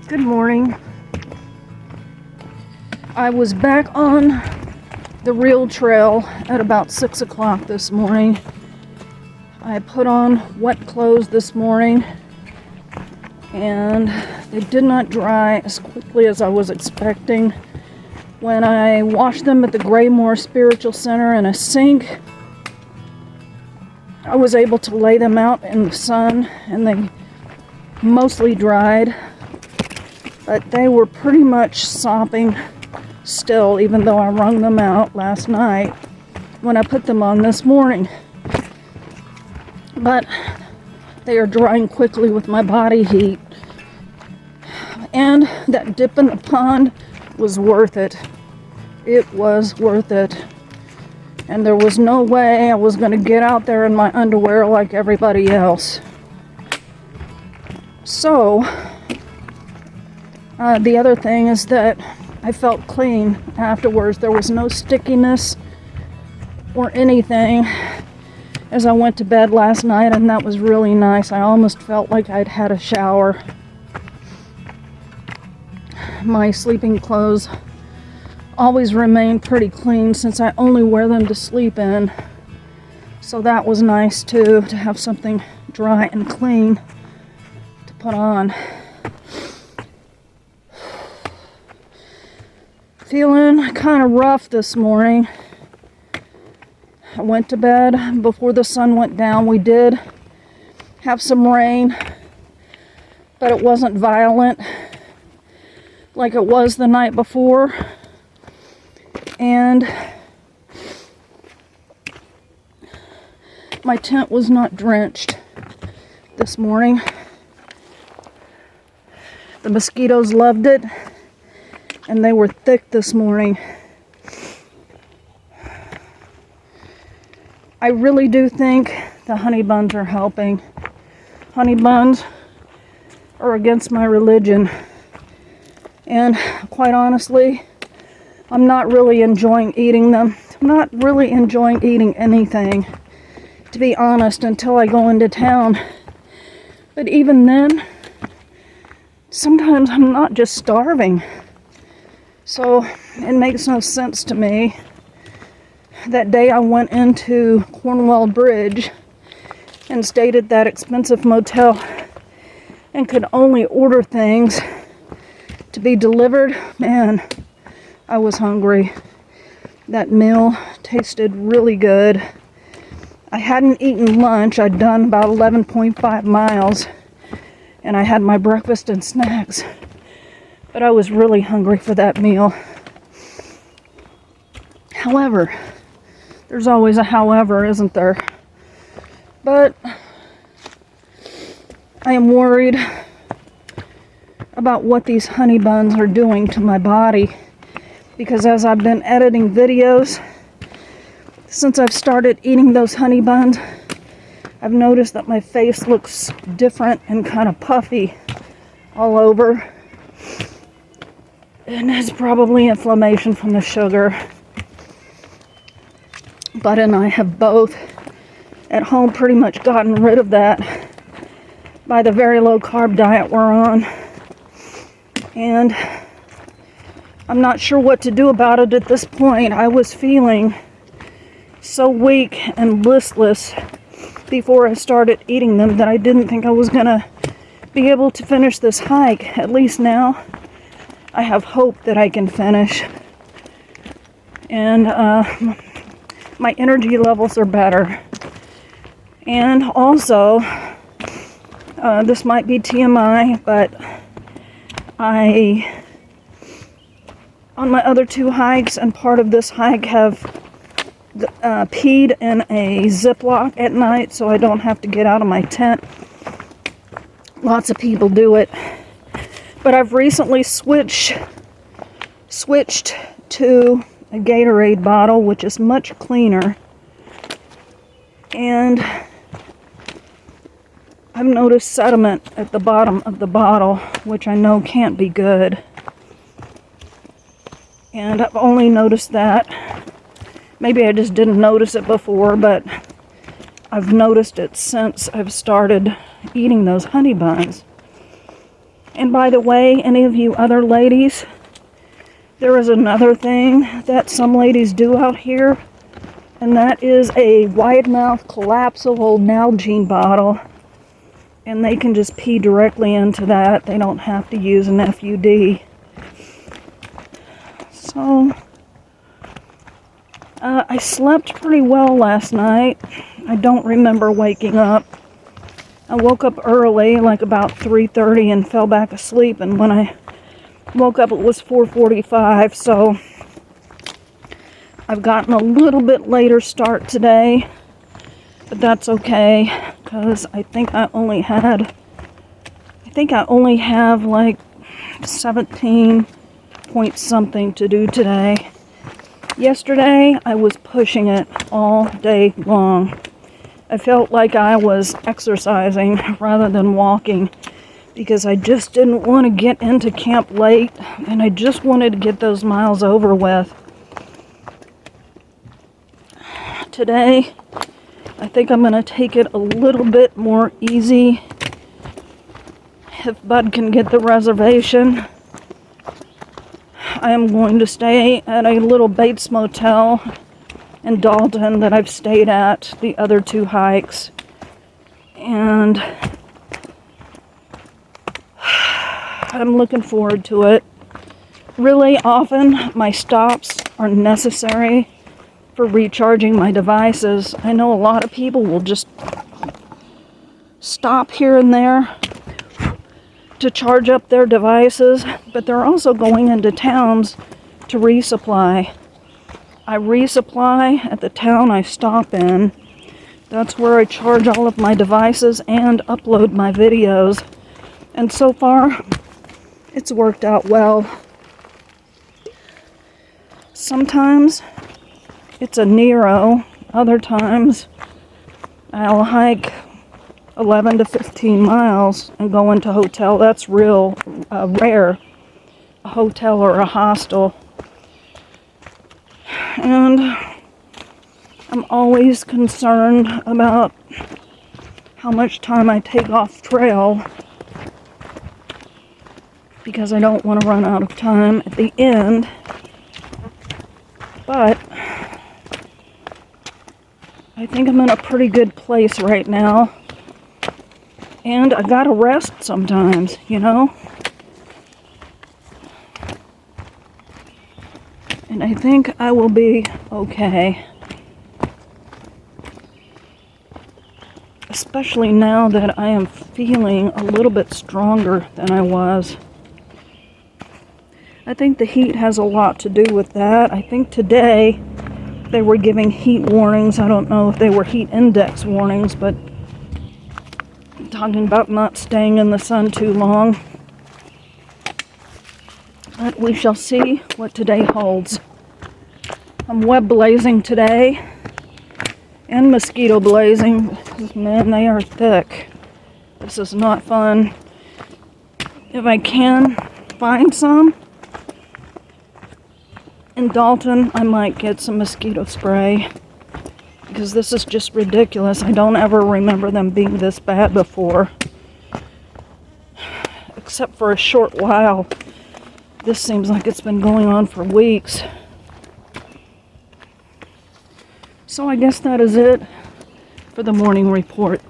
Good morning. I was back on the real trail at about 6 o'clock this morning. I put on wet clothes this morning and they did not dry as quickly as I was expecting. When I washed them at the Graymore Spiritual Center in a sink, I was able to lay them out in the sun and they mostly dried, but they were pretty much sopping still, even though I wrung them out last night when I put them on this morning. But they are drying quickly with my body heat. And that dip in the pond was worth it. It was worth it. And there was no way I was going to get out there in my underwear like everybody else. So, the other thing is that I felt clean afterwards. There was no stickiness or anything as I went to bed last night, and that was really nice. I almost felt like I'd had a shower. My sleeping clothes always remain pretty clean since I only wear them to sleep in. So that was nice too, to have something dry and clean to put on. Feeling kind of rough this morning. I went to bed before the sun went down. We did have some rain, but it wasn't violent like it was the night before. And my tent was not drenched this morning. The mosquitoes loved it, and they were thick this morning. I really do think the honey buns are helping. Honey buns are against my religion. And quite honestly, I'm not really enjoying eating them. I'm not really enjoying eating anything, to be honest, until I go into town. But even then, sometimes I'm not just starving. So it makes no sense to me. That day I went into Cornwall Bridge and stayed at that expensive motel and could only order things to be delivered. Man, I was hungry. That meal tasted really good. I hadn't eaten lunch. I'd done about 11.5 miles and I had my breakfast and snacks. But I was really hungry for that meal. However, there's always a however, isn't there? But I am worried about what these honey buns are doing to my body, because as I've been editing videos since I've started eating those honey buns, I've noticed that my face looks different and kind of puffy all over, and it's probably inflammation from the sugar. Bud and I have both at home pretty much gotten rid of that by the very low carb diet we're on. And I'm not sure what to do about it at this point. I was feeling so weak and listless before I started eating them that I didn't think I was gonna be able to finish this hike. At least now I have hope that I can finish. And my energy levels are better. And also, this might be TMI, but on my other two hikes and part of this hike, have peed in a Ziploc at night so I don't have to get out of my tent. Lots of people do it. But I've recently switched to a Gatorade bottle, which is much cleaner. And I've noticed sediment at the bottom of the bottle, which I know can't be good. And I've only noticed that. Maybe I just didn't notice it before, but I've noticed it since I've started eating those honey buns. And by the way, any of you other ladies, there is another thing that some ladies do out here, and that is a wide mouth collapsible Nalgene bottle. And they can just pee directly into that. They don't have to use an FUD. So, I slept pretty well last night. I don't remember waking up. I woke up early, like about 3:30, and fell back asleep. And when I woke up, it was 4:45. So, I've gotten a little bit later start today. But that's okay, because I think I only have like 17 point something to do today. Yesterday, I was pushing it all day long. I felt like I was exercising rather than walking because I just didn't want to get into camp late, and I just wanted to get those miles over with. Today, I think I'm going to take it a little bit more easy. If Bud can get the reservation, I am going to stay at a little Bates Motel in Dalton that I've stayed at the other 2 hikes. And I'm looking forward to it. Really often, my stops are necessary for recharging my devices. I know a lot of people will just stop here and there to charge up their devices, but they're also going into towns to resupply. I resupply at the town I stop in. That's where I charge all of my devices and upload my videos. And so far, it's worked out well. Sometimes it's a Nero. Other times I'll hike 11 to 15 miles and go into a hotel. That's real rare, a hotel or a hostel. And I'm always concerned about how much time I take off trail because I don't want to run out of time at the end. But I think I'm in a pretty good place right now. And I gotta rest sometimes, you know? And I think I will be okay. Especially now that I am feeling a little bit stronger than I was. I think the heat has a lot to do with that. I think today they were giving heat warnings. I don't know if they were heat index warnings, but talking about not staying in the sun too long. But we shall see what today holds. I'm web blazing today and mosquito blazing. Man, they are thick. This is not fun. If I can find some in Dalton, I might get some mosquito spray. Because this is just ridiculous. I don't ever remember them being this bad before. Except for a short while. This seems like it's been going on for weeks. So I guess that is it for the morning report.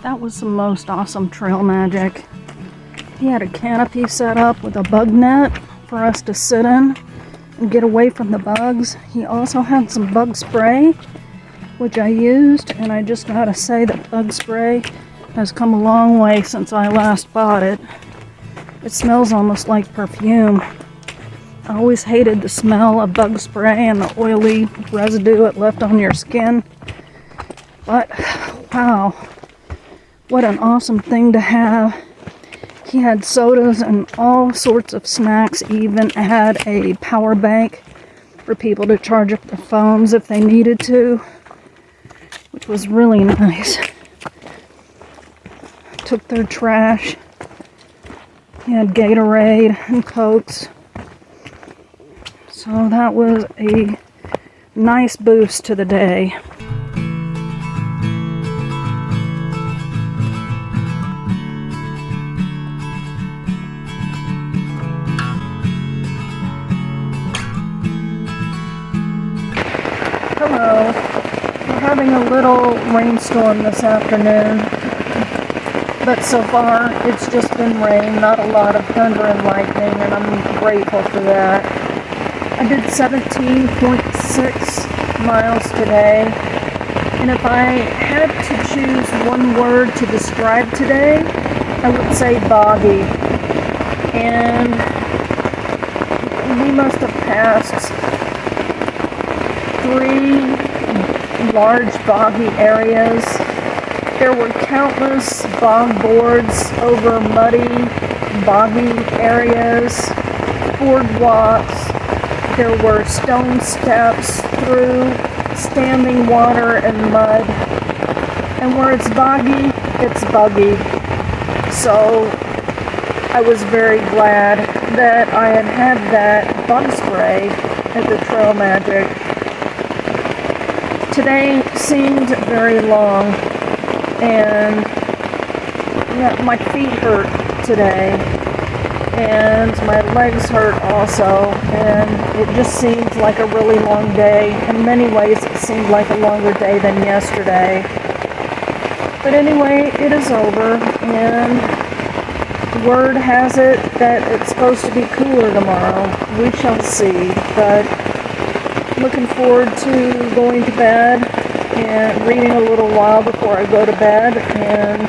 That was the most awesome trail magic. He had a canopy set up with a bug net for us to sit in and get away from the bugs. He also had some bug spray, which I used, and I just gotta say that bug spray has come a long way since I last bought it. It smells almost like perfume. I always hated the smell of bug spray and the oily residue it left on your skin. But, wow, what an awesome thing to have. He had sodas and all sorts of snacks. He even had a power bank for people to charge up their phones if they needed to, which was really nice. Took their trash. He had Gatorade and Cokes. So that was a nice boost to the day. Hello. We're having a little rainstorm this afternoon, but so far it's just been rain, not a lot of thunder and lightning, and I'm grateful for that. I did 17.6 miles today, and if I had to choose one word to describe today, I would say boggy. And we must have passed 3 large boggy areas. There were countless bog boards over muddy, boggy areas, boardwalks. There were stone steps through standing water and mud. And where it's boggy, it's buggy. So I was very glad that I had that bug spray at the Trail Magic. Today seemed very long, and yeah, my feet hurt today, and my legs hurt also, and it just seemed like a really long day. In many ways it seemed like a longer day than yesterday. But anyway, it is over, and word has it that it's supposed to be cooler tomorrow. We shall see, but looking forward to going to bed and reading a little while before I go to bed, and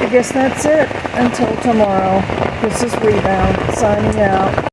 I guess that's it until tomorrow. This is Rebound, signing out.